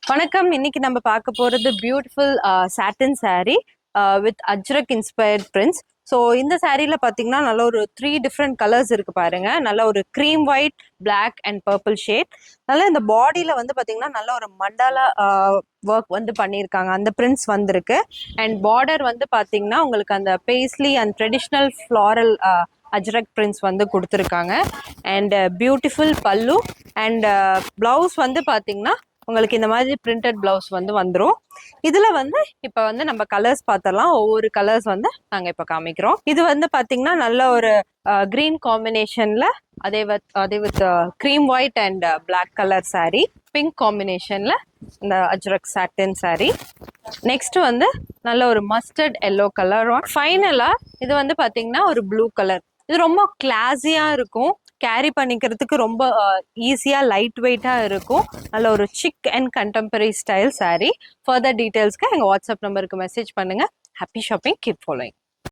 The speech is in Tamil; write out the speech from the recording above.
வணக்கம். இன்னைக்கு நம்ம பார்க்க போறது beautiful satin saree with Ajrakh inspired prints. So இந்த சாரீல பார்த்தீங்கன்னா நல்ல ஒரு 3 டிஃப்ரெண்ட் கலர்ஸ் இருக்கு பாருங்க. நல்ல ஒரு cream white, black and purple shade. நல்ல இந்த பாடியில வந்து பார்த்தீங்கன்னா நல்ல ஒரு மண்டாலா ஒர்க் வந்து பண்ணியிருக்காங்க. அந்த பிரிண்ட்ஸ் வந்திருக்கு. அண்ட் பார்டர் வந்து பார்த்தீங்கன்னா உங்களுக்கு அந்த Paisley and traditional floral Ajrakh prints வந்து கொடுத்துருக்காங்க. அண்ட் பியூட்டிஃபுல் பல்லு அண்ட் பிளவுஸ் வந்து பார்த்தீங்கன்னா உங்களுக்கு இந்த மாதிரி பிரிண்டட் பிளவுஸ் வந்து வந்துடும். இதுல வந்து இப்ப வந்து நம்ம கலர்ஸ் பார்த்தரலாம். ஒவ்வொரு கலர்ஸ் வந்து நாங்க இப்ப காமிக்கிறோம். இது வந்து பாத்தீங்கன்னா நல்ல ஒரு கிரீன் காம்பினேஷன்ல அதே with cream white and black colour saree, pink காம்பினேஷன்ல இந்த அஜ்ரக் சாட்டின் saree. நெக்ஸ்ட் வந்து நல்ல ஒரு மஸ்டர்ட் எல்லோ கலர். ஃபைனலா இது வந்து பாத்தீங்கன்னா ஒரு ப்ளூ கலர். இது ரொம்ப கிளாஸியா இருக்கும். கேரி பண்ணிக்கிறதுக்கு ரொம்ப ஈஸியா லைட் வெயிட்டா இருக்கும். நல்ல ஒரு chic and contemporary style saree. Further டீடைல்ஸ்க்கு எங்க வாட்ஸ்அப் நம்பருக்கு மெசேஜ் பண்ணுங்க. Happy shopping, keep following.